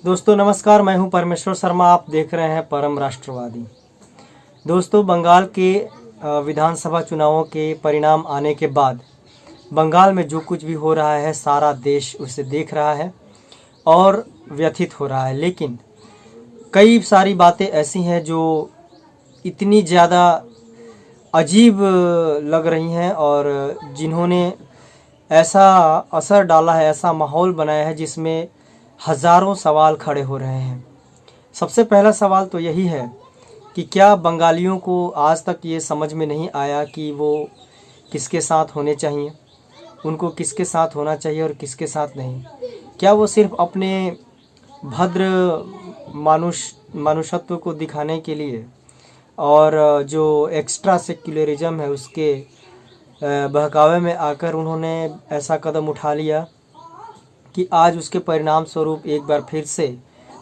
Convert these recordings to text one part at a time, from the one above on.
दोस्तों नमस्कार, मैं हूं परमेश्वर शर्मा। आप देख रहे हैं परम राष्ट्रवादी। दोस्तों, बंगाल के विधानसभा चुनावों के परिणाम आने के बाद बंगाल में जो कुछ भी हो रहा है सारा देश उसे देख रहा है और व्यथित हो रहा है। लेकिन कई सारी बातें ऐसी हैं जो इतनी ज़्यादा अजीब लग रही हैं और जिन्होंने ऐसा असर डाला है, ऐसा माहौल बनाया है जिसमें हज़ारों सवाल खड़े हो रहे हैं। सबसे पहला सवाल तो यही है कि क्या बंगालियों को आज तक ये समझ में नहीं आया कि वो किसके साथ होने चाहिए, उनको किसके साथ होना चाहिए और किसके साथ नहीं? क्या वो सिर्फ अपने भद्र मनुष्यत्व को दिखाने के लिए और जो एक्स्ट्रा सेक्युलरिज्म है उसके बहकावे में आकर उन्होंने ऐसा कदम उठा लिया कि आज उसके परिणाम स्वरूप एक बार फिर से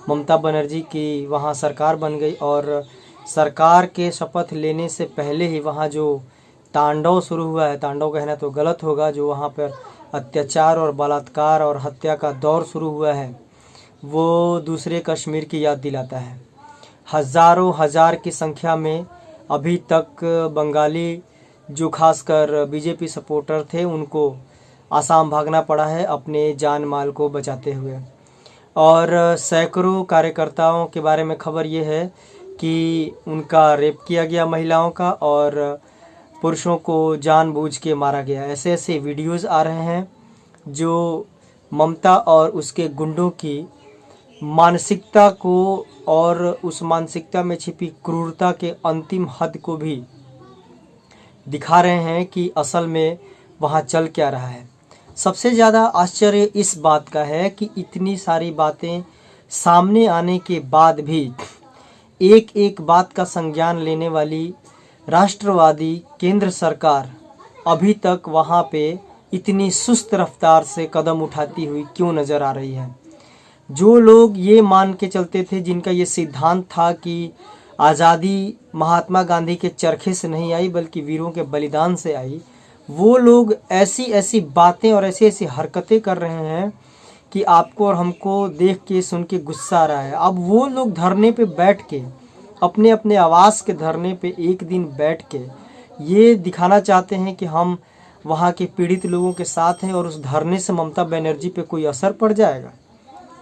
ममता बनर्जी की वहाँ सरकार बन गई और सरकार के शपथ लेने से पहले ही वहाँ जो तांडव शुरू हुआ है, तांडव कहना तो गलत होगा, जो वहाँ पर अत्याचार और बलात्कार और हत्या का दौर शुरू हुआ है वो दूसरे कश्मीर की याद दिलाता है। हज़ारों हज़ार की संख्या में अभी तक बंगाली जो खासकर बीजेपी सपोर्टर थे उनको आसाम भागना पड़ा है अपने जान माल को बचाते हुए। और सैकड़ों कार्यकर्ताओं के बारे में खबर ये है कि उनका रेप किया गया महिलाओं का और पुरुषों को जानबूझ के मारा गया। ऐसे ऐसे वीडियोस आ रहे हैं जो ममता और उसके गुंडों की मानसिकता को और उस मानसिकता में छिपी क्रूरता के अंतिम हद को भी दिखा रहे हैं कि असल में वहाँ चल क्या रहा है। सबसे ज़्यादा आश्चर्य इस बात का है कि इतनी सारी बातें सामने आने के बाद भी एक एक बात का संज्ञान लेने वाली राष्ट्रवादी केंद्र सरकार अभी तक वहाँ पे इतनी सुस्त रफ्तार से कदम उठाती हुई क्यों नज़र आ रही है। जो लोग ये मान के चलते थे, जिनका ये सिद्धांत था कि आज़ादी महात्मा गांधी के चरखे से नहीं आई बल्कि वीरों के बलिदान से आई, वो लोग ऐसी ऐसी बातें और ऐसी ऐसी हरकतें कर रहे हैं कि आपको और हमको देख के सुन के गुस्सा आ रहा है। अब वो लोग धरने पे बैठ के अपने अपने आवास के धरने पे एक दिन बैठ के ये दिखाना चाहते हैं कि हम वहाँ के पीड़ित लोगों के साथ हैं और उस धरने से ममता बनर्जी पे कोई असर पड़ जाएगा।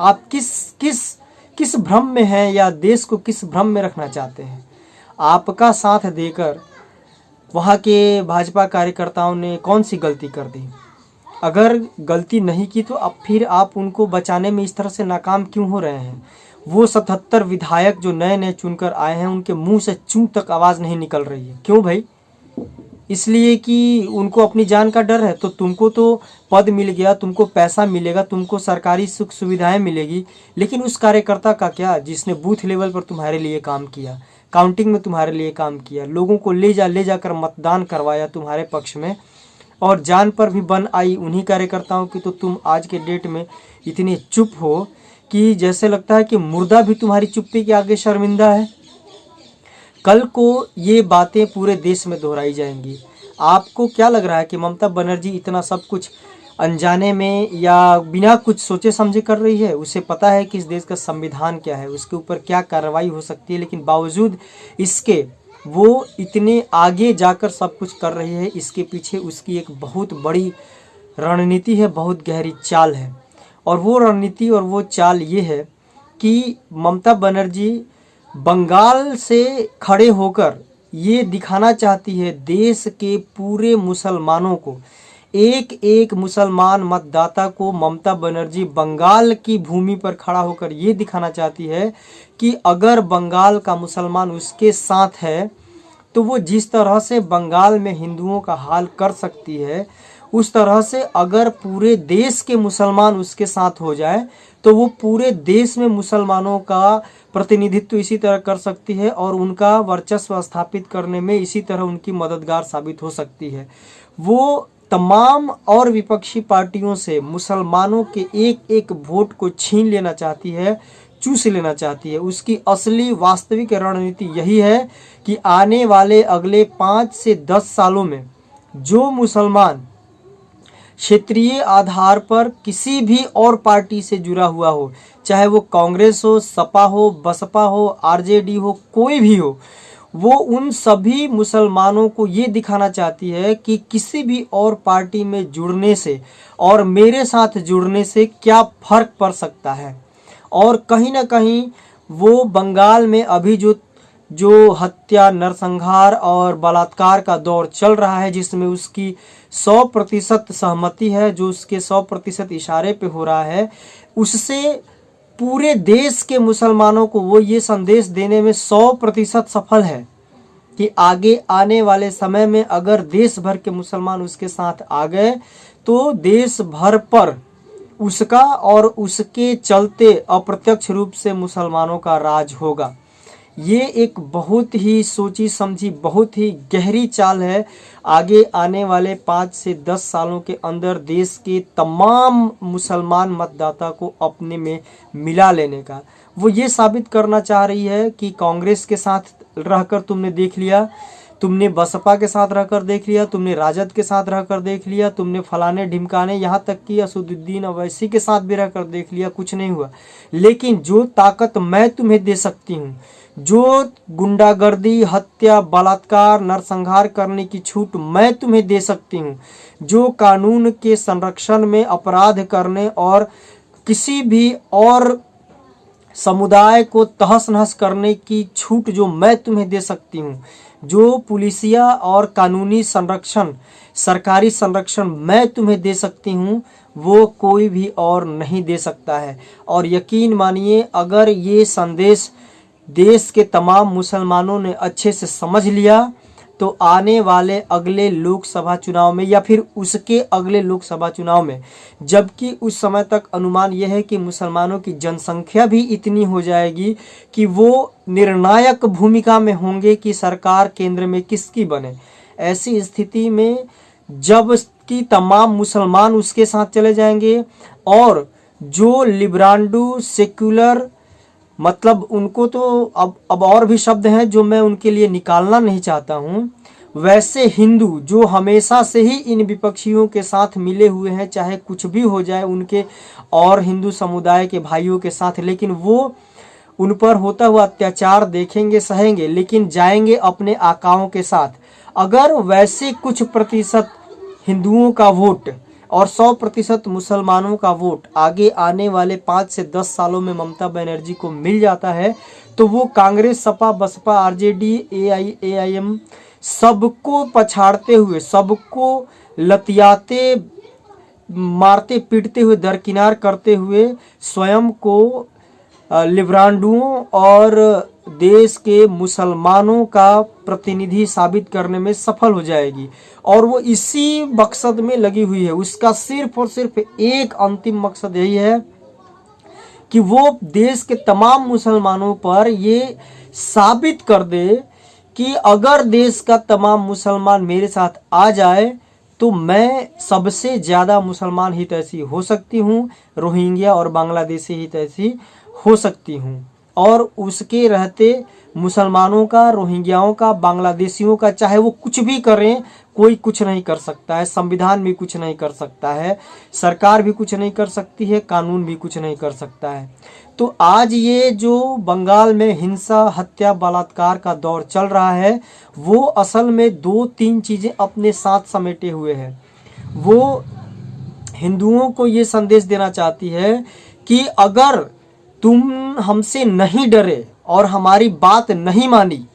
आप किस भ्रम में हैं या देश को किस भ्रम में रखना चाहते हैं? आपका साथ देकर वहाँ के भाजपा कार्यकर्ताओं ने कौन सी गलती कर दी? अगर गलती नहीं की तो अब फिर आप उनको बचाने में इस तरह से नाकाम क्यों हो रहे हैं? वो 77 विधायक जो नए नए चुनकर आए हैं उनके मुंह से चूं तक आवाज़ नहीं निकल रही है। क्यों भाई? इसलिए कि उनको अपनी जान का डर है। तो तुमको तो पद मिल गया, तुमको पैसा मिलेगा, तुमको सरकारी सुख सुविधाएं मिलेगी, लेकिन उस कार्यकर्ता का क्या जिसने बूथ लेवल पर तुम्हारे लिए काम किया, काउंटिंग में तुम्हारे लिए काम किया, लोगों को ले जाकर मतदान करवाया तुम्हारे पक्ष में और जान पर भी बन आई उन्हीं कार्यकर्ताओं की। तो तुम आज के डेट में इतने चुप हो कि जैसे लगता है कि मुर्दा भी तुम्हारी चुप्पी के आगे शर्मिंदा है। कल को ये बातें पूरे देश में दोहराई जाएंगी। आपको क्या लग रहा है कि ममता बनर्जी इतना सब कुछ अनजाने में या बिना कुछ सोचे समझे कर रही है? उसे पता है कि इस देश का संविधान क्या है, उसके ऊपर क्या कार्रवाई हो सकती है, लेकिन बावजूद इसके वो इतने आगे जाकर सब कुछ कर रही है। इसके पीछे उसकी एक बहुत बड़ी रणनीति है, बहुत गहरी चाल है। और वो रणनीति और वो चाल ये है कि ममता बनर्जी बंगाल से खड़े होकर ये दिखाना चाहती है देश के पूरे मुसलमानों को, एक एक मुसलमान मतदाता को ममता बनर्जी बंगाल की भूमि पर खड़ा होकर ये दिखाना चाहती है कि अगर बंगाल का मुसलमान उसके साथ है तो वो जिस तरह से बंगाल में हिंदुओं का हाल कर सकती है, उस तरह से अगर पूरे देश के मुसलमान उसके साथ हो जाए तो वो पूरे देश में मुसलमानों का प्रतिनिधित्व इसी तरह कर सकती है और उनका वर्चस्व स्थापित करने में इसी तरह उनकी मददगार साबित हो सकती है। वो तमाम और विपक्षी पार्टियों से मुसलमानों के एक एक वोट को छीन लेना चाहती है, चूस लेना चाहती है। उसकी असली वास्तविक रणनीति यही है कि आने वाले अगले 5 से 10 सालों में जो मुसलमान क्षेत्रीय आधार पर किसी भी और पार्टी से जुड़ा हुआ हो, चाहे वो कांग्रेस हो, सपा हो, बसपा हो, आरजेडी हो, कोई भी हो, वो उन सभी मुसलमानों को ये दिखाना चाहती है कि किसी भी और पार्टी में जुड़ने से और मेरे साथ जुड़ने से क्या फर्क पड़ सकता है। और कहीं ना कहीं वो बंगाल में अभी जो हत्या, नरसंहार और बलात्कार का दौर चल रहा है, जिसमें उसकी 100% सहमति है, जो उसके 100% इशारे पे हो रहा है, उससे पूरे देश के मुसलमानों को वो ये संदेश देने में 100% सफल है कि आगे आने वाले समय में अगर देश भर के मुसलमान उसके साथ आ गए तो देश भर पर उसका और उसके चलते अप्रत्यक्ष रूप से मुसलमानों का राज होगा। ये एक बहुत ही सोची समझी, बहुत ही गहरी चाल है आगे आने वाले 5 से 10 सालों के अंदर देश के तमाम मुसलमान मतदाता को अपने में मिला लेने का। वो ये साबित करना चाह रही है कि कांग्रेस के साथ रहकर तुमने देख लिया, तुमने बसपा के साथ रहकर देख लिया, तुमने राजद के साथ रहकर देख लिया, तुमने फलाने ढिमकाने, यहाँ तक कि असदुद्दीन अवैसी के साथ भी रहकर देख लिया, कुछ नहीं हुआ। लेकिन जो ताकत मैं तुम्हें दे सकती हूँ, जो गुंडागर्दी, हत्या, बलात्कार, नरसंहार करने की छूट मैं तुम्हें दे सकती हूँ, जो कानून के संरक्षण में अपराध करने और किसी भी और समुदाय को तहस नहस करने की छूट जो मैं तुम्हें दे सकती हूँ, जो पुलिसिया और कानूनी संरक्षण, सरकारी संरक्षण मैं तुम्हें दे सकती हूँ, वो कोई भी और नहीं दे सकता है। और यकीन मानिए, अगर ये संदेश देश के तमाम मुसलमानों ने अच्छे से समझ लिया तो आने वाले अगले लोकसभा चुनाव में या फिर उसके अगले लोकसभा चुनाव में, जबकि उस समय तक अनुमान यह है कि मुसलमानों की जनसंख्या भी इतनी हो जाएगी कि वो निर्णायक भूमिका में होंगे कि सरकार केंद्र में किसकी बने। ऐसी स्थिति में जब कि तमाम मुसलमान उसके साथ चले जाएंगे और जो लिब्रांडू सेक्युलर, मतलब उनको तो अब और भी शब्द हैं जो मैं उनके लिए निकालना नहीं चाहता हूँ, वैसे हिंदू जो हमेशा से ही इन विपक्षियों के साथ मिले हुए हैं, चाहे कुछ भी हो जाए उनके और हिंदू समुदाय के भाइयों के साथ, लेकिन वो उन पर होता हुआ अत्याचार देखेंगे, सहेंगे, लेकिन जाएंगे अपने आकाओं के साथ। अगर वैसे कुछ प्रतिशत हिंदुओं का वोट और 100% मुसलमानों का वोट आगे आने वाले 5 से 10 सालों में ममता बनर्जी को मिल जाता है तो वो कांग्रेस, सपा, बसपा, आरजेडी, एआईएम सबको पछाड़ते हुए, सबको लतियाते, मारते पीटते हुए, दरकिनार करते हुए स्वयं को लिब्रांडुओं और देश के मुसलमानों का प्रतिनिधि साबित करने में सफल हो जाएगी। और वो इसी मकसद में लगी हुई है। उसका सिर्फ और सिर्फ एक अंतिम मकसद यही है कि वो देश के तमाम मुसलमानों पर ये साबित कर दे कि अगर देश का तमाम मुसलमान मेरे साथ आ जाए तो मैं सबसे ज़्यादा मुसलमान हितैषी हो सकती हूँ, रोहिंग्या और बांग्लादेशी हितैषी हो सकती हूँ। और उसके रहते मुसलमानों का, रोहिंग्याओं का, बांग्लादेशियों का, चाहे वो कुछ भी करें, कोई कुछ नहीं कर सकता है। संविधान भी कुछ नहीं कर सकता है, सरकार भी कुछ नहीं कर सकती है, कानून भी कुछ नहीं कर सकता है। तो आज ये जो बंगाल में हिंसा, हत्या, बलात्कार का दौर चल रहा है, वो असल में 2-3 चीज़ें अपने साथ समेटे हुए है। वो हिंदुओं को ये संदेश देना चाहती है कि अगर तुम हमसे नहीं डरे और हमारी बात नहीं मानी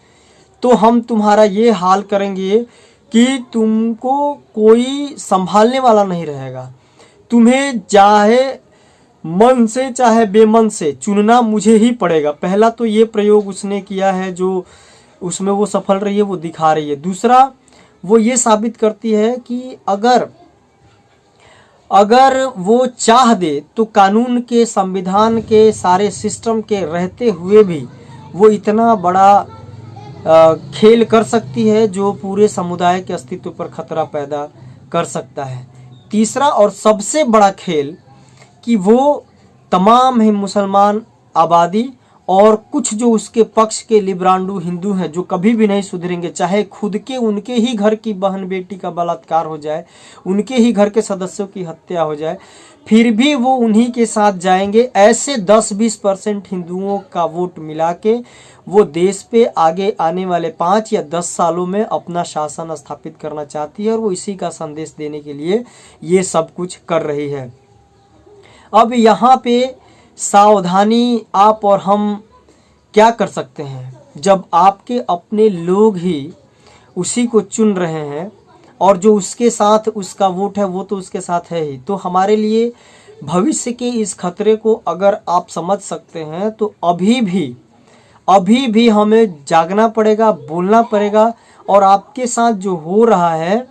तो हम तुम्हारा ये हाल करेंगे कि तुमको कोई संभालने वाला नहीं रहेगा। तुम्हें चाहे मन से चाहे बेमन से चुनना मुझे ही पड़ेगा। पहला तो ये प्रयोग उसने किया है, जो उसमें वो सफल रही है, वो दिखा रही है। दूसरा, वो ये साबित करती है कि अगर वो चाह दे तो कानून के, संविधान के, सारे सिस्टम के रहते हुए भी वो इतना बड़ा खेल कर सकती है जो पूरे समुदाय के अस्तित्व पर खतरा पैदा कर सकता है। तीसरा और सबसे बड़ा खेल कि वो तमाम ही मुसलमान आबादी और कुछ जो उसके पक्ष के लिब्रांडू हिंदू हैं जो कभी भी नहीं सुधरेंगे, चाहे खुद के उनके ही घर की बहन बेटी का बलात्कार हो जाए, उनके ही घर के सदस्यों की हत्या हो जाए, फिर भी वो उन्हीं के साथ जाएंगे। ऐसे 10-20% हिंदुओं का वोट मिला के वो देश पे आगे आने वाले 5 या 10 सालों में अपना शासन स्थापित करना चाहती है और वो इसी का संदेश देने के लिए ये सब कुछ कर रही है। अब यहाँ पे सावधानी आप और हम क्या कर सकते हैं, जब आपके अपने लोग ही उसी को चुन रहे हैं और जो उसके साथ उसका वोट है वो तो उसके साथ है ही, तो हमारे लिए भविष्य के इस खतरे को अगर आप समझ सकते हैं तो अभी भी हमें जागना पड़ेगा, बोलना पड़ेगा और आपके साथ जो हो रहा है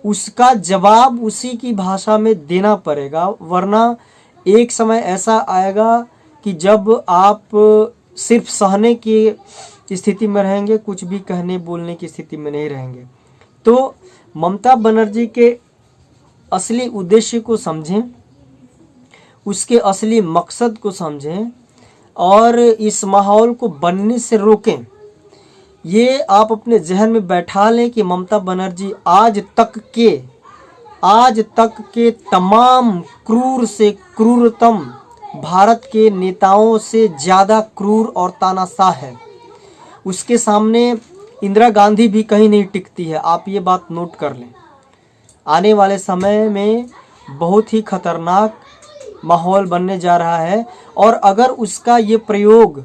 उसका जवाब उसी की भाषा में देना पड़ेगा। वरना एक समय ऐसा आएगा कि जब आप सिर्फ सहने की स्थिति में रहेंगे, कुछ भी कहने बोलने की स्थिति में नहीं रहेंगे। तो ममता बनर्जी के असली उद्देश्य को समझें, उसके असली मकसद को समझें और इस माहौल को बनने से रोकें। ये आप अपने जहन में बैठा लें कि ममता बनर्जी आज तक के तमाम क्रूर से क्रूरतम भारत के नेताओं से ज़्यादा क्रूर और तानाशाह है। उसके सामने इंदिरा गांधी भी कहीं नहीं टिकती है। आप ये बात नोट कर लें। आने वाले समय में बहुत ही खतरनाक माहौल बनने जा रहा है और अगर उसका ये प्रयोग,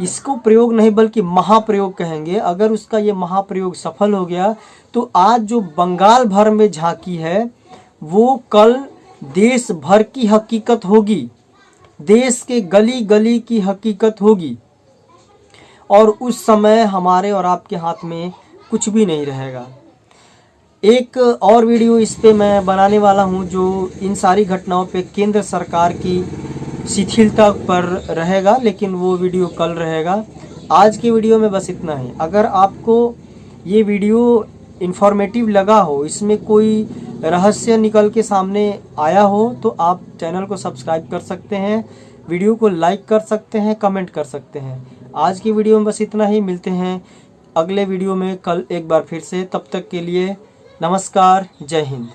इसको प्रयोग नहीं बल्कि महाप्रयोग कहेंगे, अगर उसका ये महाप्रयोग सफल हो गया तो आज जो बंगाल भर में झांकी है वो कल देश भर की हकीकत होगी, देश के गली गली की हकीकत होगी और उस समय हमारे और आपके हाथ में कुछ भी नहीं रहेगा। एक और वीडियो इस पे मैं बनाने वाला हूं जो इन सारी घटनाओं पे केंद्र सरकार की शिथिलता पर रहेगा, लेकिन वो वीडियो कल रहेगा। आज के वीडियो में बस इतना ही। अगर आपको ये वीडियो इन्फॉर्मेटिव लगा हो, इसमें कोई रहस्य निकल के सामने आया हो, तो आप चैनल को सब्सक्राइब कर सकते हैं, वीडियो को लाइक कर सकते हैं, कमेंट कर सकते हैं। आज की वीडियो में बस इतना ही। मिलते हैं अगले वीडियो में कल एक बार फिर से। तब तक के लिए नमस्कार, जय हिंद।